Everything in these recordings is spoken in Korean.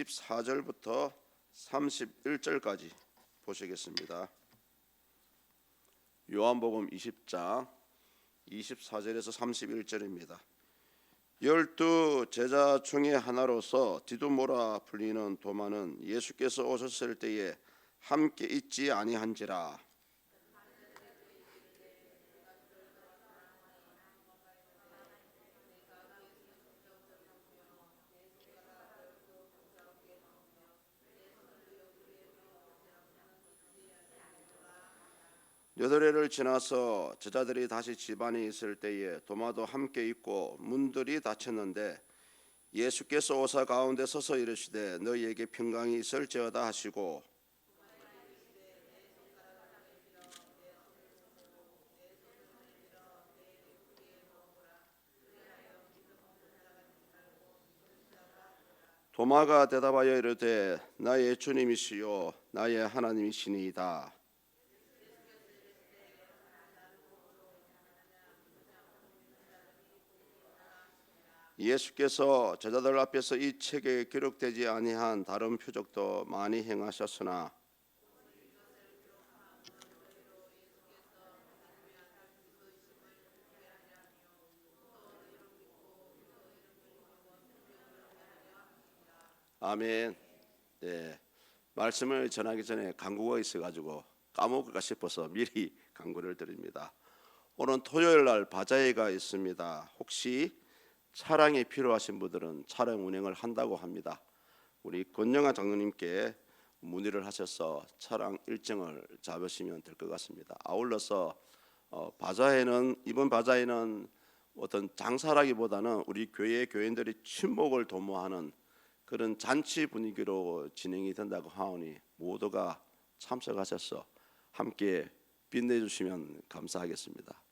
24절부터 31절까지 보시겠습니다. 요한복음 20장 24절에서 31절입니다. 12 제자 중에 하나로서 디두모라 불리는 도마는 예수께서 오셨을 때에 함께 있지 아니한지라. 여덟 해를 지나서 제자들이 다시 집안에 있을 때에 도마도 함께 있고 문들이 닫혔는데 예수께서 오사 가운데 서서 이르시되 너희에게 평강이 있을지어다 하시고 도마가 대답하여 이르되 나의 주님이시요 나의 하나님이시니이다. 예수께서 제자들 앞에서 이 책에 기록되지 아니한 다른 표적도 많이 행하셨으나 아멘. 네, 말씀을 전하기 전에 간구가 있어가지고 까먹을까 싶어서 미리 간구를 드립니다. 오늘 토요일 날 바자회가 있습니다. 혹시 차량이 필요하신 분들은 차량 운행을 한다고 합니다. 우리 권영아 장로님께 문의를 하셔서 차량 일정을 잡으시면 될 것 같습니다. 아울러서 바자회는 이번 바자회는 어떤 장사라기보다는 우리 교회 교인들이 친목을 도모하는 그런 잔치 분위기로 진행이 된다고 하오니 모두가 참석하셔서 함께 빛내주시면 감사하겠습니다.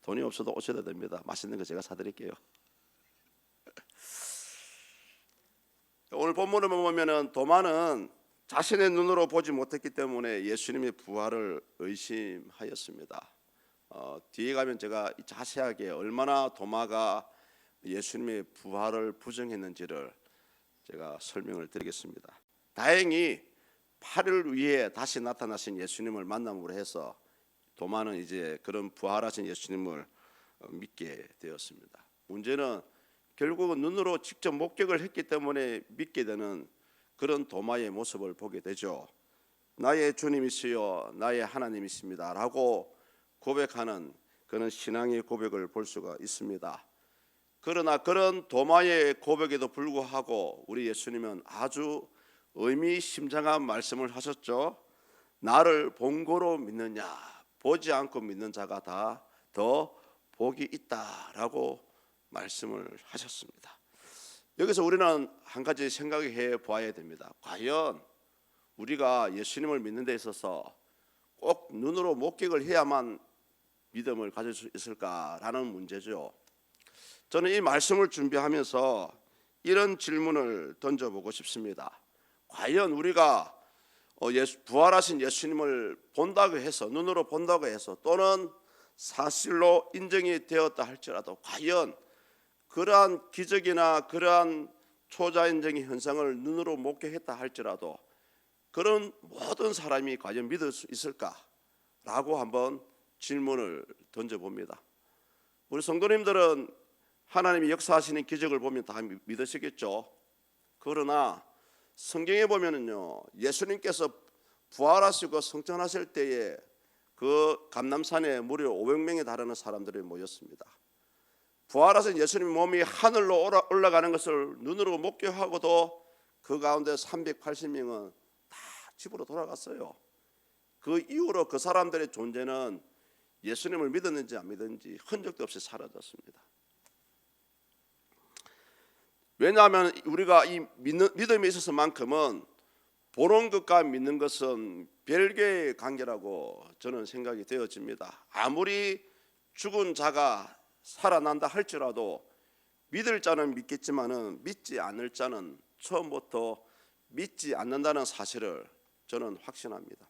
돈이 없어도 오셔도 됩니다. 맛있는 거 제가 사드릴게요. 오늘 본문을 보면은 도마는 자신의 눈으로 보지 못했기 때문에 예수님의 부활을 의심하였습니다. 뒤에 가면 제가 자세하게 얼마나 도마가 예수님의 부활을 부정했는지를 제가 설명을 드리겠습니다. 다행히 8일 위에 다시 나타나신 예수님을 만남으로 해서 도마는 이제 그런 부활하신 예수님을 믿게 되었습니다. 문제는 결국은 눈으로 직접 목격을 했기 때문에 믿게 되는 그런 도마의 모습을 보게 되죠. 나의 주님이시여 나의 하나님이십니다 라고 고백하는 그런 신앙의 고백을 볼 수가 있습니다. 그러나 그런 도마의 고백에도 불구하고 우리 예수님은 아주 의미심장한 말씀을 하셨죠. 나를 본고로 믿느냐 보지 않고 믿는 자가 다 더 복이 있다라고 말씀을 하셨습니다. 여기서 우리는 한 가지 생각해 보아야 됩니다. 과연 우리가 예수님을 믿는 데 있어서 꼭 눈으로 목격을 해야만 믿음을 가질 수 있을까라는 문제죠. 저는 이 말씀을 준비하면서 이런 질문을 던져보고 싶습니다. 과연 우리가 부활하신 예수님을 본다고 해서 눈으로 본다고 해서 또는 사실로 인정이 되었다 할지라도 과연 그러한 기적이나 그러한 초자연적인 현상을 눈으로 목격했다 할지라도 그런 모든 사람이 과연 믿을 수 있을까라고 한번 질문을 던져봅니다. 우리 성도님들은 하나님이 역사하시는 기적을 보면 다 믿으시겠죠. 그러나 성경에 보면은요 예수님께서 부활하시고 성천하실 때에 그 감람산에 무려 500명에 달하는 사람들이 모였습니다. 부활하신 예수님 몸이 하늘로 올라가는 것을 눈으로 목격하고도 그 가운데 380명은 다 집으로 돌아갔어요. 그 이후로 그 사람들의 존재는 예수님을 믿었는지 안 믿었는지 흔적도 없이 사라졌습니다. 왜냐하면 우리가 이 믿음에 있어서만큼은 보는 것과 믿는 것은 별개의 관계라고 저는 생각이 되어집니다. 아무리 죽은 자가 살아난다 할지라도 믿을 자는 믿겠지만은 믿지 않을 자는 처음부터 믿지 않는다는 사실을 저는 확신합니다.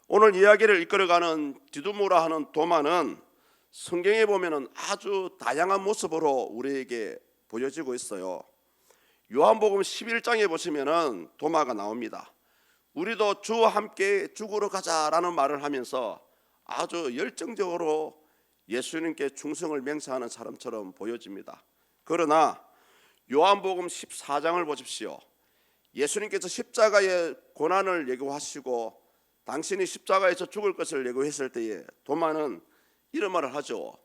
오늘 이야기를 이끌어가는 디두모라 하는 도마는 성경에 보면은 아주 다양한 모습으로 우리에게 보여지고 있어요. 요한복음 11장에 보시면은 도마가 나옵니다. 우리도 주와 함께 죽으러 가자라는 말을 하면서 아주 열정적으로 예수님께 충성을 맹세하는 사람처럼 보여집니다. 그러나 요한복음 14장을 보십시오. 예수님께서 십자가의 고난을 예고하시고 당신이 십자가에서 죽을 것을 예고했을 때에 도마는 이런 말을 하죠.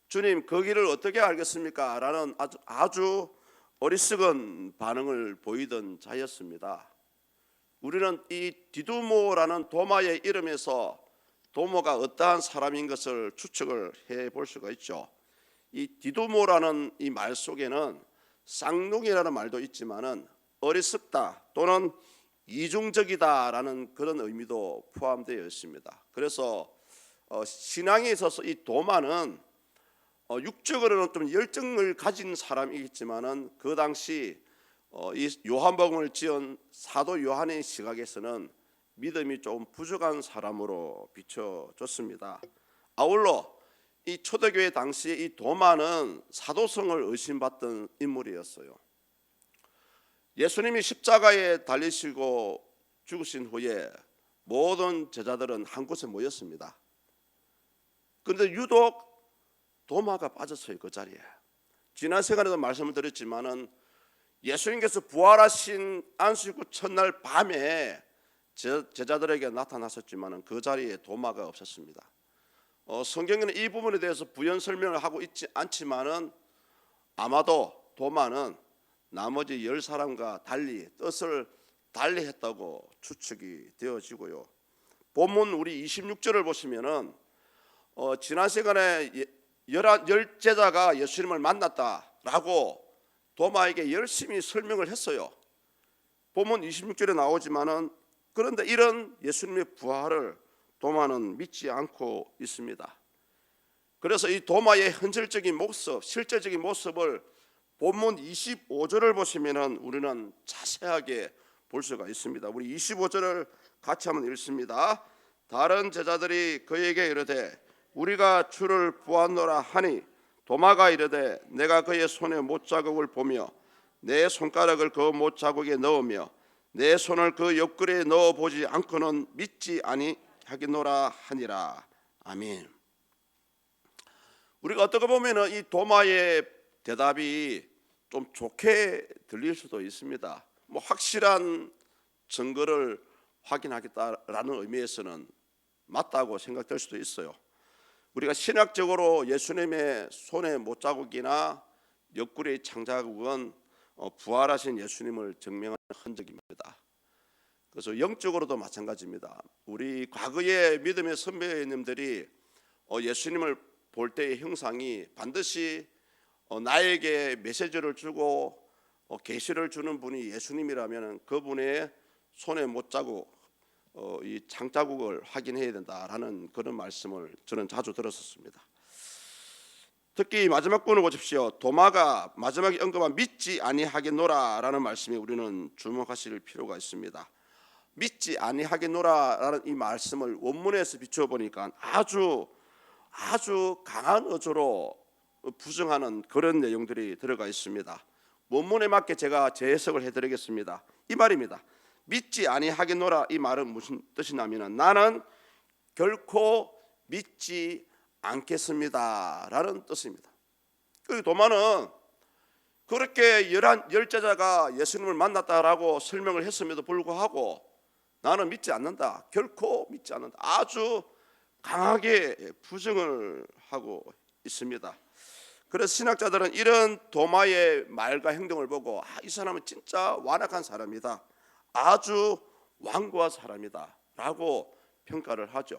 주님, 그 길을 어떻게 알겠습니까? 라는 아주 어리석은 반응을 보이던 자였습니다. 우리는 이 디두모라는 도마의 이름에서 도모가 어떠한 사람인 것을 추측을 해볼 수가 있죠. 이 디두모라는 이 말 속에는 쌍둥이라는 말도 있지만은 어리석다 또는 이중적이다라는 그런 의미도 포함되어 있습니다. 그래서 신앙에 있어서 이 도마는 육적으로는 좀 열정을 가진 사람이겠지만은 그 당시 이 요한복음을 지은 사도 요한의 시각에서는 믿음이 좀 부족한 사람으로 비춰졌습니다. 아울러 이 초대교회 당시에 이 도마는 사도성을 의심받던 인물이었어요. 예수님이 십자가에 달리시고 죽으신 후에 모든 제자들은 한 곳에 모였습니다. 그런데 유독 도마가 빠졌어요. 그 자리에. 지난 시간에도 말씀을 드렸지만은 예수님께서 부활하신 안식구 첫날 밤에 제자들에게 나타나셨지만은 그 자리에 도마가 없었습니다. 성경에는 이 부분에 대해서 부연 설명을 하고 있지 않지만은 아마도 도마는 나머지 10사람과 달리 뜻을 달리했다고 추측이 되어지고요. 본문 우리 26절을 보시면은 지난 시간에 열 제자가 예수님을 만났다라고 도마에게 열심히 설명을 했어요. 본문 26절에 나오지만은 그런데 이런 예수님의 부활을 도마는 믿지 않고 있습니다. 그래서 이 도마의 현실적인 모습, 실제적인 모습을 본문 25절을 보시면은 우리는 자세하게 볼 수가 있습니다. 우리 25절을 같이 한번 읽습니다. 다른 제자들이 그에게 이르되 우리가 주를 보았노라 하니 도마가 이르되 내가 그의 손에 못자국을 보며 내 손가락을 그 못자국에 넣으며 내 손을 그 옆구리에 넣어보지 않고는 믿지 아니하겠노라 하니라. 아멘. 우리가 어떻게 보면 이 도마의 대답이 좀 좋게 들릴 수도 있습니다. 뭐 확실한 증거를 확인하겠다라는 의미에서는 맞다고 생각될 수도 있어요. 우리가 신학적으로 예수님의 손의 못자국이나 옆구리의 창자국은 부활하신 예수님을 증명하는 흔적입니다. 그래서 영적으로도 마찬가지입니다. 우리 과거의 믿음의 선배님들이 예수님을 볼 때의 형상이 반드시 나에게 메시지를 주고 계시를 주는 분이 예수님이라면 그분의 손의 못자국, 이 장자국을 확인해야 된다라는 그런 말씀을 저는 자주 들었었습니다. 특히 마지막 부분을 보십시오. 도마가 마지막에 언급한 믿지 아니하겠노라라는 말씀에 우리는 주목하실 필요가 있습니다. 믿지 아니하겠노라라는 이 말씀을 원문에서 비춰보니까 아주 강한 어조로 부정하는 그런 내용들이 들어가 있습니다. 원문에 맞게 제가 재해석을 해드리겠습니다. 이 말입니다. 믿지 아니하겠노라 이 말은 무슨 뜻이냐면 나는 결코 믿지 않겠습니다 라는 뜻입니다. 그리고 도마는 그렇게 열 제자가 예수님을 만났다라고 설명을 했음에도 불구하고 나는 믿지 않는다, 결코 믿지 않는다, 아주 강하게 부정을 하고 있습니다. 그래서 신학자들은 이런 도마의 말과 행동을 보고 이 사람은 진짜 완악한 사람이다, 아주 완고한 사람이다 라고 평가를 하죠.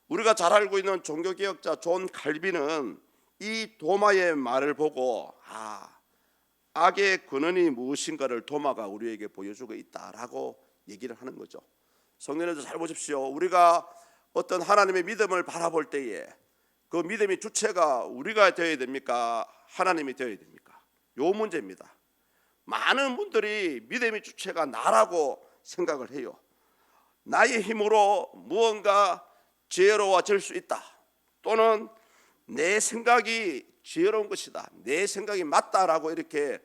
우리가 잘 알고 있는 종교개혁자 존 칼빈은 이 도마의 말을 보고 악의 근원이 무엇인가를 도마가 우리에게 보여주고 있다라고 얘기를 하는 거죠. 성경에도 잘 보십시오. 우리가 어떤 하나님의 믿음을 바라볼 때에 그 믿음의 주체가 우리가 되어야 됩니까? 하나님이 되어야 됩니까? 요 문제입니다. 많은 분들이 믿음의 주체가 나라고 생각을 해요. 나의 힘으로 무언가 지혜로워질 수 있다, 또는 내 생각이 지혜로운 것이다, 내 생각이 맞다라고 이렇게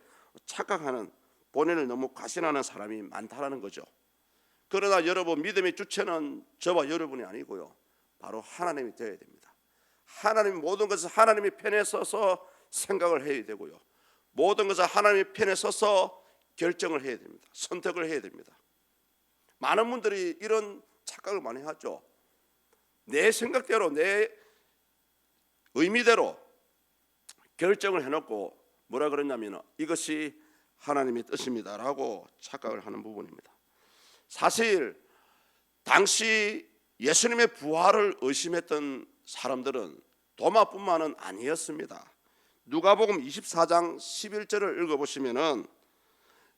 착각하는 본인을 너무 과신하는 사람이 많다라는 거죠. 그러나 여러분, 믿음의 주체는 저와 여러분이 아니고요, 바로 하나님이 되어야 됩니다. 하나님, 모든 것을 하나님의 편에 서서 생각을 해야 되고요, 모든 것을 하나님의 편에 서서 결정을 해야 됩니다. 선택을 해야 됩니다. 많은 분들이 이런 착각을 많이 하죠. 내 생각대로, 내 의미대로 결정을 해놓고 뭐라 그랬냐면 이것이 하나님의 뜻입니다라고 착각을 하는 부분입니다. 사실 당시 예수님의 부활을 의심했던 사람들은 도마뿐만은 아니었습니다. 누가복음 24장 11절을 읽어보시면은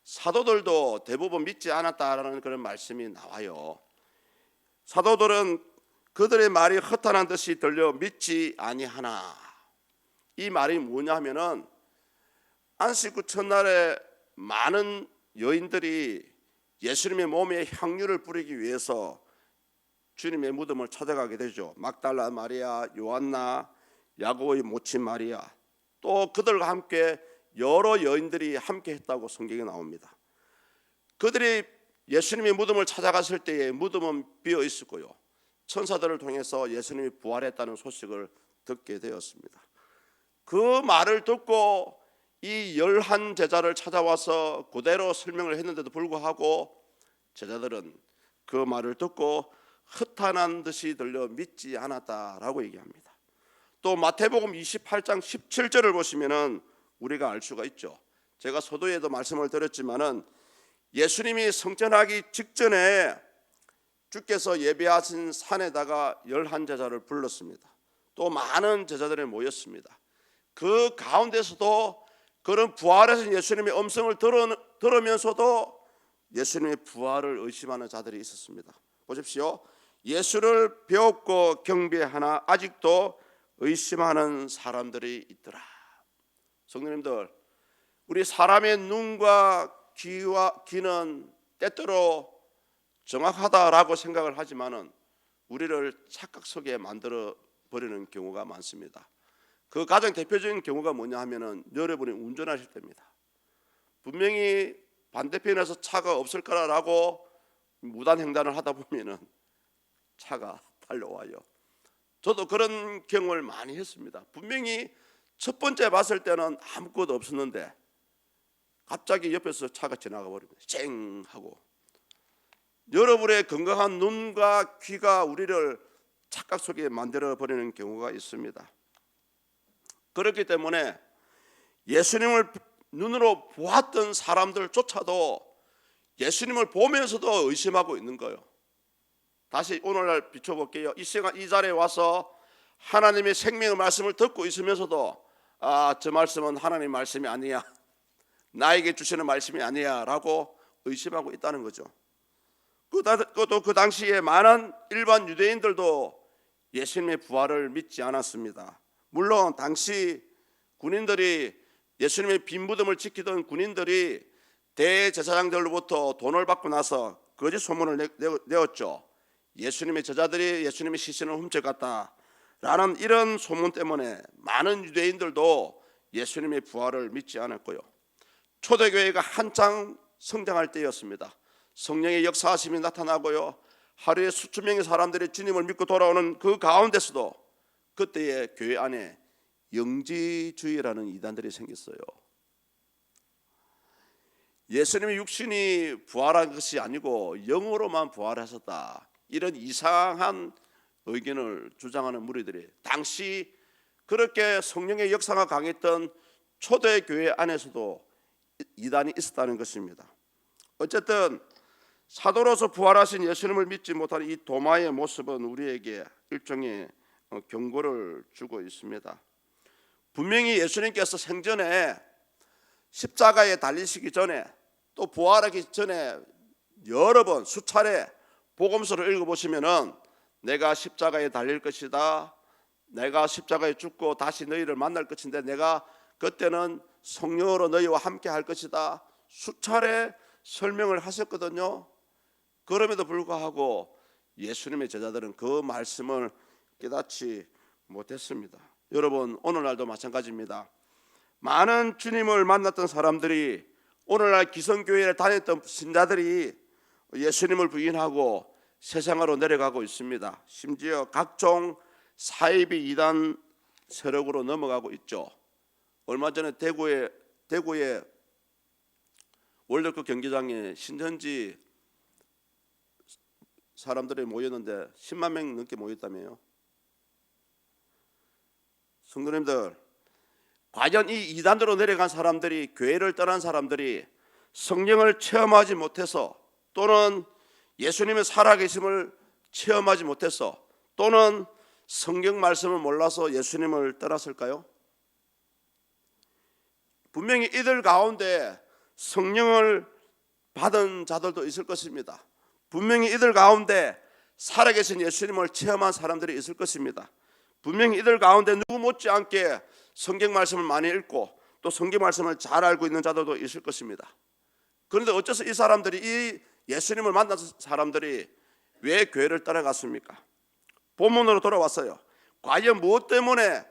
사도들도 대부분 믿지 않았다라는 그런 말씀이 나와요. 사도들은 그들의 말이 허탄한 듯이 들려 믿지 아니하나. 이 말이 뭐냐 하면은 안식구 첫날에 많은 여인들이 예수님의 몸에 향유를 뿌리기 위해서 주님의 무덤을 찾아가게 되죠. 막달라 마리아, 요한나, 야고보의 모친 마리아, 또 그들과 함께 여러 여인들이 함께 했다고 성경에 나옵니다. 그들이 예수님의 무덤을 찾아갔을 때에 무덤은 비어 있었고요, 천사들을 통해서 예수님이 부활했다는 소식을 듣게 되었습니다. 그 말을 듣고 이 11 제자를 찾아와서 그대로 설명을 했는데도 불구하고 제자들은 그 말을 듣고 허탄한 듯이 들려 믿지 않았다라고 얘기합니다. 또 마태복음 28장 17절을 보시면은 우리가 알 수가 있죠. 제가 서두에도 말씀을 드렸지만은 예수님이 성전하기 직전에 주께서 예배하신 산에다가 11 제자를 불렀습니다. 또 많은 제자들이 모였습니다. 그 가운데서도 그런 부활하신 예수님의 음성을 들으면서도 예수님의 부활을 의심하는 자들이 있었습니다. 보십시오. 예수를 배웠고 경배하나 아직도 의심하는 사람들이 있더라. 성도님들, 우리 사람의 눈과 귀는 때때로 정확하다라고 생각을 하지만은 우리를 착각 속에 만들어 버리는 경우가 많습니다. 그 가장 대표적인 경우가 뭐냐 하면은 여러분이 운전하실 때입니다. 분명히 반대편에서 차가 없을 거라고 무단횡단을 하다 보면은 차가 달려와요. 저도 그런 경험을 많이 했습니다. 분명히 첫 번째 봤을 때는 아무것도 없었는데 갑자기 옆에서 차가 지나가 버립니다. 쨍 하고. 여러분의 건강한 눈과 귀가 우리를 착각 속에 만들어 버리는 경우가 있습니다. 그렇기 때문에 예수님을 눈으로 보았던 사람들조차도 예수님을 보면서도 의심하고 있는 거예요. 다시 오늘날 비춰볼게요. 이 시간 이 자리에 와서 하나님의 생명의 말씀을 듣고 있으면서도 저 말씀은 하나님의 말씀이 아니야, 나에게 주시는 말씀이 아니야 라고 의심하고 있다는 거죠. 또 그 당시에 많은 일반 유대인들도 예수님의 부활을 믿지 않았습니다. 물론 당시 군인들이, 예수님의 빈 무덤을 지키던 군인들이 대제사장들로부터 돈을 받고 나서 거짓 소문을 내었죠. 예수님의 제자들이 예수님의 시신을 훔쳐갔다라는 이런 소문 때문에 많은 유대인들도 예수님의 부활을 믿지 않았고요. 초대교회가 한창 성장할 때였습니다. 성령의 역사하심이 나타나고요, 하루에 수천 명의 사람들이 주님을 믿고 돌아오는 그 가운데서도 그때의 교회 안에 영지주의라는 이단들이 생겼어요. 예수님의 육신이 부활한 것이 아니고 영으로만 부활하셨다, 이런 이상한 의견을 주장하는 무리들이 당시 그렇게 성령의 역사가 강했던 초대교회 안에서도 이단이 있었다는 것입니다. 어쨌든 사도로서 부활하신 예수님을 믿지 못하는 이 도마의 모습은 우리에게 일종의 경고를 주고 있습니다. 분명히 예수님께서 생전에 십자가에 달리시기 전에 또 부활하기 전에 여러 번 수차례 복음서를 읽어보시면은 내가 십자가에 달릴 것이다, 내가 십자가에 죽고 다시 너희를 만날 것인데 내가 그때는 성령으로 너희와 함께 할 것이다, 수차례 설명을 하셨거든요. 그럼에도 불구하고 예수님의 제자들은 그 말씀을 깨닫지 못했습니다. 여러분, 오늘날도 마찬가지입니다. 많은 주님을 만났던 사람들이 오늘날 기성교회를 다녔던 신자들이 예수님을 부인하고 세상으로 내려가고 있습니다. 심지어 각종 사이비 이단 세력으로 넘어가고 있죠. 얼마 전에 대구의 월드컵 경기장에 신천지 사람들이 모였는데 10만 명 넘게 모였다며요. 성도님들, 과연 이 이단으로 내려간 사람들이, 교회를 떠난 사람들이 성령을 체험하지 못해서, 또는 예수님의 살아계심을 체험하지 못해서, 또는 성경 말씀을 몰라서 예수님을 떠났을까요? 분명히 이들 가운데 성령을 받은 자들도 있을 것입니다. 분명히 이들 가운데 살아계신 예수님을 체험한 사람들이 있을 것입니다. 분명히 이들 가운데 누구 못지않게 성경 말씀을 많이 읽고 또 성경 말씀을 잘 알고 있는 자들도 있을 것입니다. 그런데 어째서 이 사람들이, 이 예수님을 만난 사람들이 왜 교회를 떠나갔습니까? 본문으로 돌아왔어요. 과연 무엇 때문에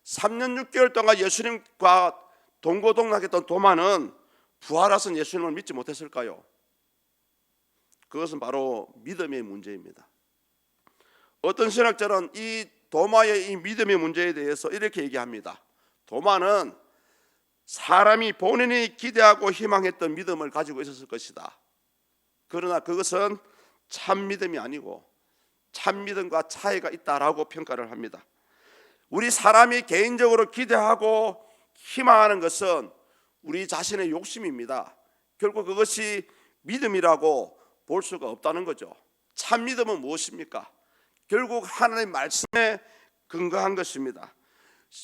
3년 6개월 동안 예수님과 동고동락했던 도마는 부활하신 예수님을 믿지 못했을까요? 그것은 바로 믿음의 문제입니다. 어떤 신학자는 이 도마의 이 믿음의 문제에 대해서 이렇게 얘기합니다. 도마는 사람이 본인이 기대하고 희망했던 믿음을 가지고 있었을 것이다. 그러나 그것은 참 믿음이 아니고 참 믿음과 차이가 있다라고 평가를 합니다. 우리 사람이 개인적으로 기대하고 희망하는 것은 우리 자신의 욕심입니다. 결국 그것이 믿음이라고 볼 수가 없다는 거죠. 참 믿음은 무엇입니까? 결국 하나님의 말씀에 근거한 것입니다.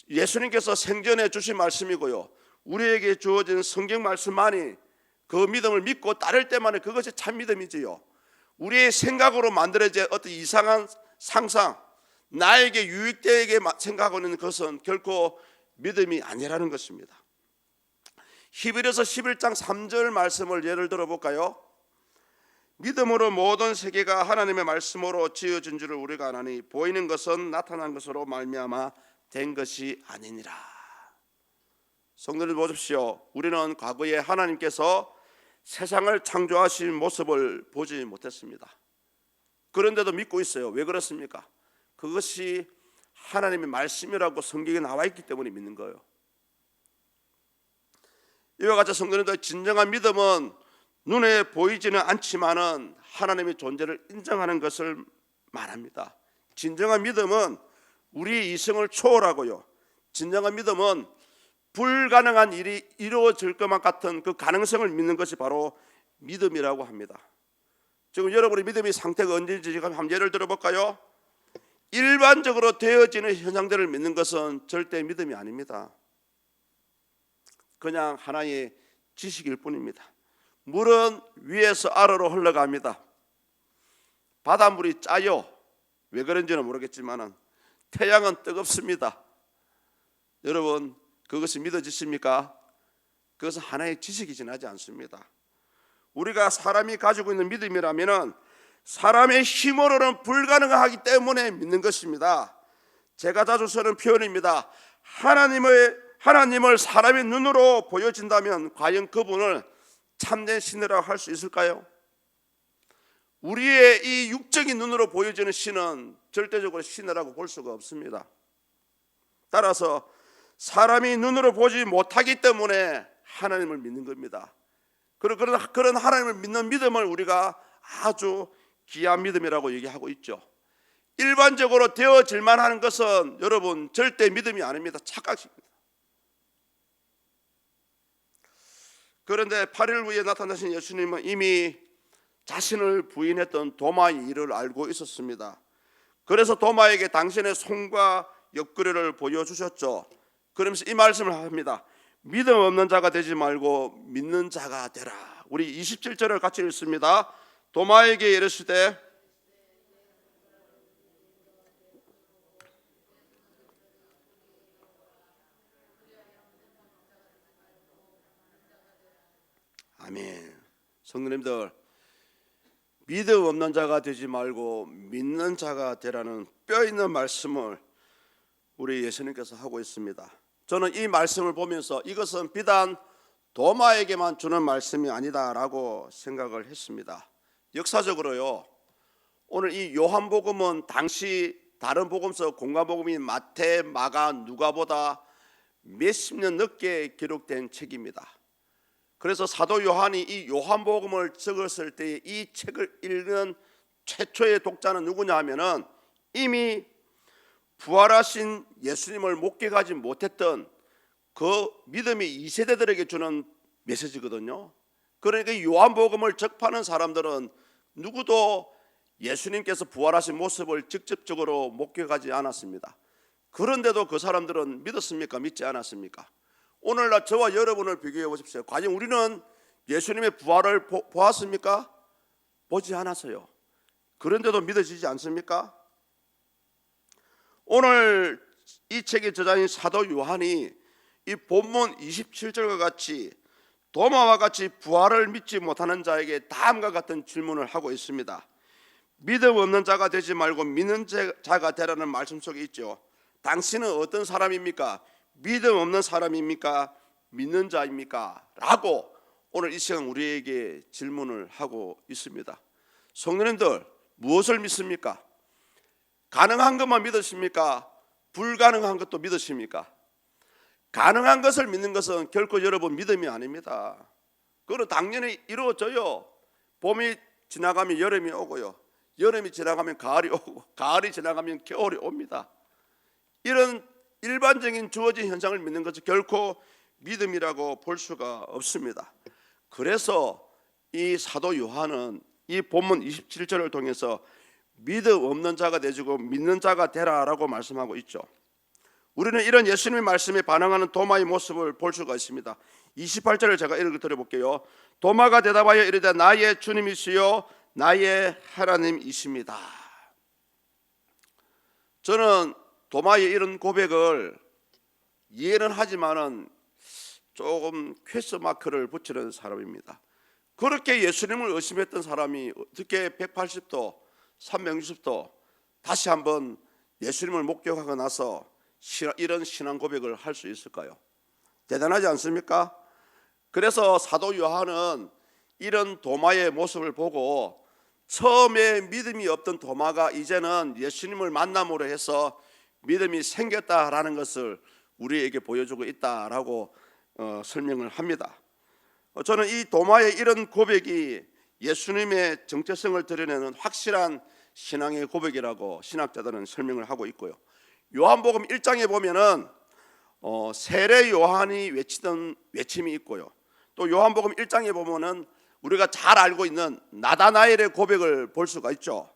예수님께서 생전에 주신 말씀이고요, 우리에게 주어진 성경 말씀만이 그 믿음을 믿고 따를 때만에 그것이 참 믿음이지요. 우리의 생각으로 만들어진 어떤 이상한 상상, 나에게 유익되게 생각하고 있는 것은 결코 믿음이 아니라는 것입니다. 히브리서 11장 3절 말씀을 예를 들어볼까요? 믿음으로 모든 세계가 하나님의 말씀으로 지어진 줄을 우리가 아나니 보이는 것은 나타난 것으로 말미암아 된 것이 아니니라. 성도들 보십시오. 우리는 과거에 하나님께서 세상을 창조하신 모습을 보지 못했습니다. 그런데도 믿고 있어요. 왜 그렇습니까? 그것이 하나님의 말씀이라고 성경에 나와 있기 때문에 믿는 거예요. 이와 같이 성도님들, 진정한 믿음은 눈에 보이지는 않지만은 하나님의 존재를 인정하는 것을 말합니다. 진정한 믿음은 우리 이성을 초월하고요, 진정한 믿음은 불가능한 일이 이루어질 것만 같은 그 가능성을 믿는 것이 바로 믿음이라고 합니다. 지금 여러분의 믿음의 상태가 언제인지 한번 예를 들어볼까요? 일반적으로 되어지는 현상들을 믿는 것은 절대 믿음이 아닙니다. 그냥 하나의 지식일 뿐입니다. 물은 위에서 아래로 흘러갑니다. 바닷물이 짜요. 왜 그런지는 모르겠지만 태양은 뜨겁습니다. 여러분, 그것이 믿어지십니까? 그것은 하나의 지식이 지나지 않습니다. 우리가 사람이 가지고 있는 믿음이라면 사람의 힘으로는 불가능하기 때문에 믿는 것입니다. 제가 자주 쓰는 표현입니다. 하나님을 사람의 눈으로 보여진다면 과연 그분을 참된 신이라고 할 수 있을까요? 우리의 이 육적인 눈으로 보여지는 신은 절대적으로 신이라고 볼 수가 없습니다. 따라서 사람이 눈으로 보지 못하기 때문에 하나님을 믿는 겁니다. 그런 하나님을 믿는 믿음을 우리가 아주 귀한 믿음이라고 얘기하고 있죠. 일반적으로 되어질만 하는 것은 여러분 절대 믿음이 아닙니다. 착각입니다. 그런데 8일 후에 나타나신 예수님은 이미 자신을 부인했던 도마의 일을 알고 있었습니다. 그래서 도마에게 당신의 손과 옆구리를 보여주셨죠. 그러면서 이 말씀을 합니다. 믿음 없는 자가 되지 말고 믿는 자가 되라. 우리 27절을 같이 읽습니다. 도마에게 이르시되 아멘. 성도님들, 믿음 없는 자가 되지 말고 믿는 자가 되라는 뼈 있는 말씀을 우리 예수님께서 하고 있습니다. 저는 이 말씀을 보면서 이것은 비단 도마에게만 주는 말씀이 아니다라고 생각을 했습니다. 역사적으로요, 오늘 이 요한복음은 당시 다른 복음서 공관복음인 마태, 마가, 누가보다 몇십 년 늦게 기록된 책입니다. 그래서 사도 요한이 이 요한복음을 적었을 때 이 책을 읽는 최초의 독자는 누구냐 하면은 이미 부활하신 예수님을 목격하지 못했던 그 믿음이 2세대들에게 주는 메시지거든요. 그러니까 요한복음을 접하는 사람들은 누구도 예수님께서 부활하신 모습을 직접적으로 목격하지 않았습니다. 그런데도 그 사람들은 믿었습니까? 믿지 않았습니까? 오늘날 저와 여러분을 비교해 보십시오. 과연 우리는 예수님의 부활을 보았습니까? 보지 않았어요. 그런데도 믿어지지 않습니까? 오늘 이 책의 저자인 사도 요한이 이 본문 27절과 같이 도마와 같이 부활을 믿지 못하는 자에게 다음과 같은 질문을 하고 있습니다. 믿음 없는 자가 되지 말고 믿는 자가 되라는 말씀 속에 있죠. 당신은 어떤 사람입니까? 믿음 없는 사람입니까? 믿는 자입니까? 라고 오늘 이 시간 우리에게 질문을 하고 있습니다. 성도님들, 무엇을 믿습니까? 가능한 것만 믿으십니까? 불가능한 것도 믿으십니까? 가능한 것을 믿는 것은 결코 여러분 믿음이 아닙니다. 그건 당연히 이루어져요. 봄이 지나가면 여름이 오고요, 여름이 지나가면 가을이 오고, 가을이 지나가면 겨울이 옵니다. 이런 일반적인 주어진 현상을 믿는 것은 결코 믿음이라고 볼 수가 없습니다. 그래서 이 사도 요한은 이 본문 27절을 통해서 믿음 없는 자가 되시고 믿는 자가 되라라고 말씀하고 있죠. 우리는 이런 예수님의 말씀에 반응하는 도마의 모습을 볼 수가 있습니다. 28절을 제가 읽어 볼게요. 도마가 대답하여 이르되 나의 주님이시요 나의 하나님이십니다. 저는 도마의 이런 고백을 이해는 하지만은 조금 퀘스천 마크를 붙이는 사람입니다. 그렇게 예수님을 의심했던 사람이 어떻게 180도 360도 다시 한번 예수님을 목격하고 나서 이런 신앙 고백을 할 수 있을까요? 대단하지 않습니까? 그래서 사도 요한은 이런 도마의 모습을 보고 처음에 믿음이 없던 도마가 이제는 예수님을 만남으로 해서 믿음이 생겼다라는 것을 우리에게 보여주고 있다라고 설명을 합니다. 저는 이 도마의 이런 고백이 예수님의 정체성을 드러내는 확실한 신앙의 고백이라고 신학자들은 설명을 하고 있고요. 요한복음 1장에 보면은 세례 요한이 외치던 외침이 있고요, 또 요한복음 1장에 보면은 우리가 잘 알고 있는 나다나엘의 고백을 볼 수가 있죠.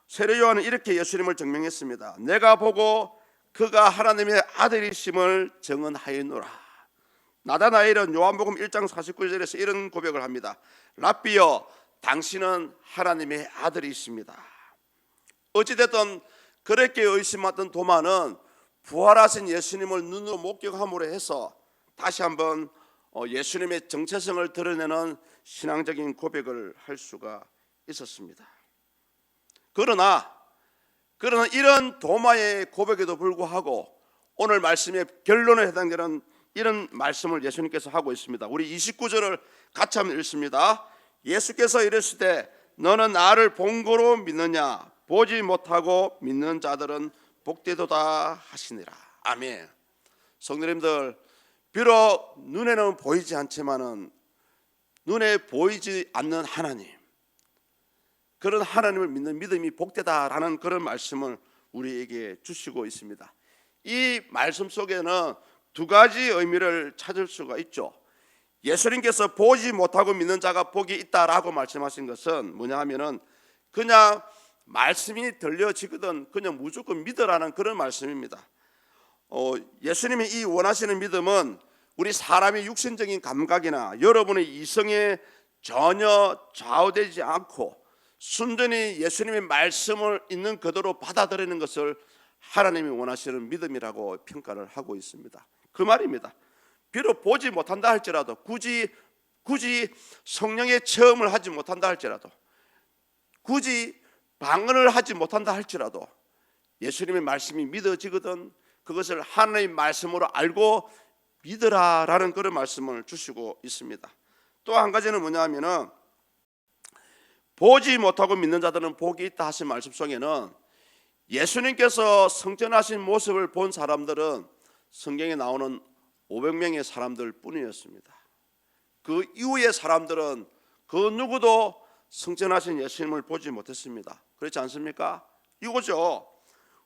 세례 요한은 이렇게 예수님을 증명했습니다. 내가 보고 그가 하나님의 아들이심을 증언하였노라. 나다나엘은 요한복음 1장 49절에서 이런 고백을 합니다. 랍비여, 당신은 하나님의 아들이십니다. 어찌됐든 그렇게 의심하던 도마는 부활하신 예수님을 눈으로 목격함으로 해서 다시 한번 예수님의 정체성을 드러내는 신앙적인 고백을 할 수가 있었습니다. 그러나 이런 도마의 고백에도 불구하고 오늘 말씀의 결론에 해당되는 이런 말씀을 예수님께서 하고 있습니다. 우리 29절을 같이 한번 읽습니다. 예수께서 이르시되 너는 나를 본 거로 믿느냐? 보지 못하고 믿는 자들은 복되도다 하시니라. 아멘. 성도님들, 비록 눈에는 보이지 않지만은 눈에 보이지 않는 하나님, 그런 하나님을 믿는 믿음이 복되다라는 그런 말씀을 우리에게 주시고 있습니다. 이 말씀 속에는 두 가지 의미를 찾을 수가 있죠. 예수님께서 보지 못하고 믿는 자가 복이 있다라고 말씀하신 것은 뭐냐 하면은 그냥 말씀이 들려지거든 그냥 무조건 믿으라는 그런 말씀입니다. 예수님이 이 원하시는 믿음은 우리 사람의 육신적인 감각이나 여러분의 이성에 전혀 좌우되지 않고 순전히 예수님의 말씀을 있는 그대로 받아들이는 것을 하나님이 원하시는 믿음이라고 평가를 하고 있습니다. 그 말입니다. 비록 보지 못한다 할지라도 굳이 성령의 체험을 하지 못한다 할지라도 굳이 방언을 하지 못한다 할지라도 예수님의 말씀이 믿어지거든 그것을 하나님의 말씀으로 알고 믿으라라는 그런 말씀을 주시고 있습니다. 또 한 가지는 뭐냐면은 보지 못하고 믿는 자들은 복이 있다 하신 말씀 속에는 예수님께서 성전하신 모습을 본 사람들은 성경에 나오는 500명의 사람들 뿐이었습니다. 그 이후의 사람들은 그 누구도 성전하신 예수님을 보지 못했습니다. 그렇지 않습니까? 이거죠.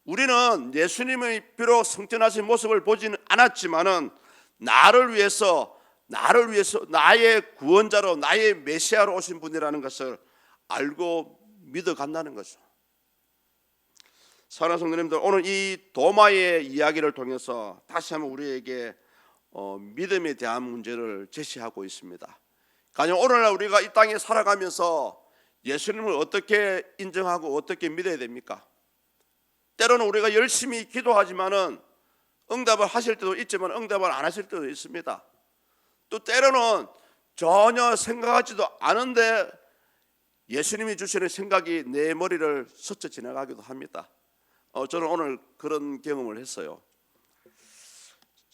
우리는 예수님의 비록 성전하신 모습을 보지는 않았지만은 나를 위해서 나의 구원자로 나의 메시아로 오신 분이라는 것을 알고 믿어간다는 거죠. 사랑하는 성도님들, 오늘 이 도마의 이야기를 통해서 다시 한번 우리에게 믿음에 대한 문제를 제시하고 있습니다. 가령 오늘날 우리가 이 땅에 살아가면서 예수님을 어떻게 인정하고 어떻게 믿어야 됩니까? 때로는 우리가 열심히 기도하지만은 응답을 하실 때도 있지만 응답을 안 하실 때도 있습니다. 또 때로는 전혀 생각하지도 않은데 예수님이 주시는 생각이 내 머리를 스쳐 지나가기도 합니다. 저는 오늘 그런 경험을 했어요.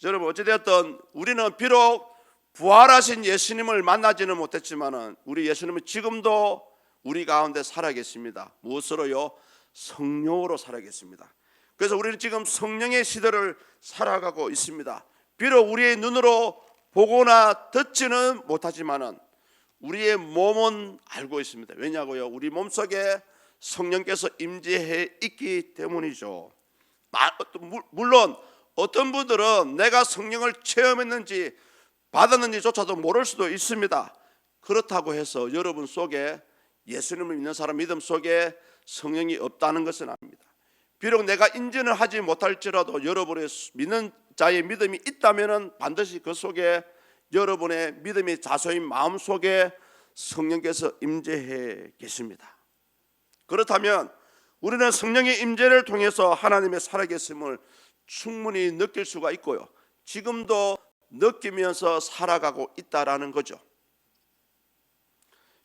여러분, 어찌되었든 우리는 비록 부활하신 예수님을 만나지는 못했지만은 우리 예수님은 지금도 우리 가운데 살아계십니다. 무엇으로요? 성령으로 살아계십니다. 그래서 우리는 지금 성령의 시대를 살아가고 있습니다. 비록 우리의 눈으로 보거나 듣지는 못하지만은 우리의 몸은 알고 있습니다. 왜냐고요? 우리 몸속에 성령께서 임재해 있기 때문이죠. 물론 어떤 분들은 내가 성령을 체험했는지 받았는지조차도 모를 수도 있습니다. 그렇다고 해서 여러분 속에 예수님을 믿는 사람 믿음 속에 성령이 없다는 것은 아닙니다. 비록 내가 인지는 하지 못할지라도 여러분의 믿는 자의 믿음이 있다면 반드시 그 속에 여러분의 믿음이 자소인 마음 속에 성령께서 임재해 계십니다. 그렇다면 우리는 성령의 임재를 통해서 하나님의 살아계심을 충분히 느낄 수가 있고요, 지금도 느끼면서 살아가고 있다라는 거죠.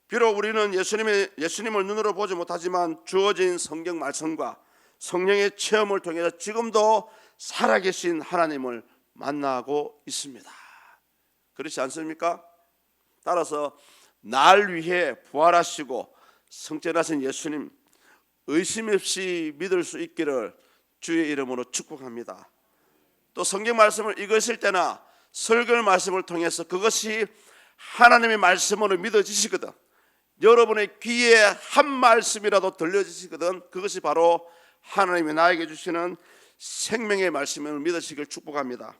비록 우리는 예수님을 눈으로 보지 못하지만 주어진 성경 말씀과 성령의 체험을 통해서 지금도 살아계신 하나님을 만나고 있습니다. 그렇지 않습니까? 따라서 날 위해 부활하시고 성전하신 예수님 의심 없이 믿을 수 있기를 주의 이름으로 축복합니다. 또 성경 말씀을 읽으실 때나 설교 말씀을 통해서 그것이 하나님의 말씀으로 믿어지시거든, 여러분의 귀에 한 말씀이라도 들려지시거든, 그것이 바로 하나님이 나에게 주시는 생명의 말씀을 믿으시길 축복합니다.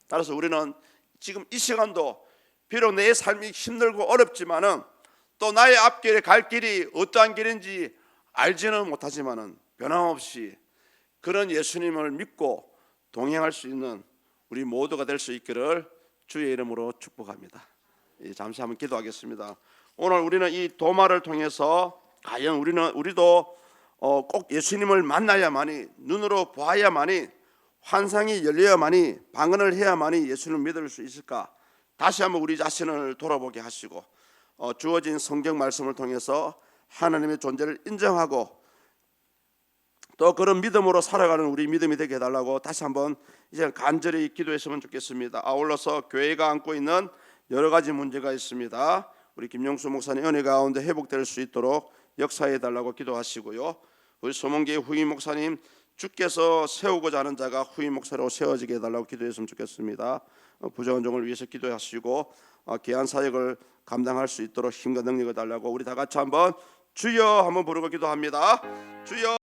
따라서 우리는 지금 이 시간도 비록 내 삶이 힘들고 어렵지만은 또 나의 앞길에 갈 길이 어떠한 길인지 알지는 못하지만은 변함없이 그런 예수님을 믿고 동행할 수 있는 우리 모두가 될 수 있기를 주의 이름으로 축복합니다. 잠시 한번 기도하겠습니다. 오늘 우리는 이 도마를 통해서 과연 우리도 꼭 예수님을 만나야만이, 눈으로 보아야만이, 환상이 열려야만이, 방언을 해야만이 예수님을 믿을 수 있을까? 다시 한번 우리 자신을 돌아보게 하시고 주어진 성경 말씀을 통해서 하나님의 존재를 인정하고 또 그런 믿음으로 살아가는 우리 믿음이 되게 해달라고 다시 한번 이제 간절히 기도했으면 좋겠습니다. 아울러서 교회가 안고 있는 여러 가지 문제가 있습니다. 우리 김영수 목사님 은혜 가운데 회복될 수 있도록 역사해 달라고 기도하시고요, 우리 소문기 후임 목사님 주께서 세우고자 하는 자가 후임 목사로 세워지게 해달라고 기도했으면 좋겠습니다. 부정한 종을 위해서 기도하시고 귀한 사역을 감당할 수 있도록 힘과 능력을 달라고 우리 다 같이 한번 주여 한번 부르고 기도합니다. 주여.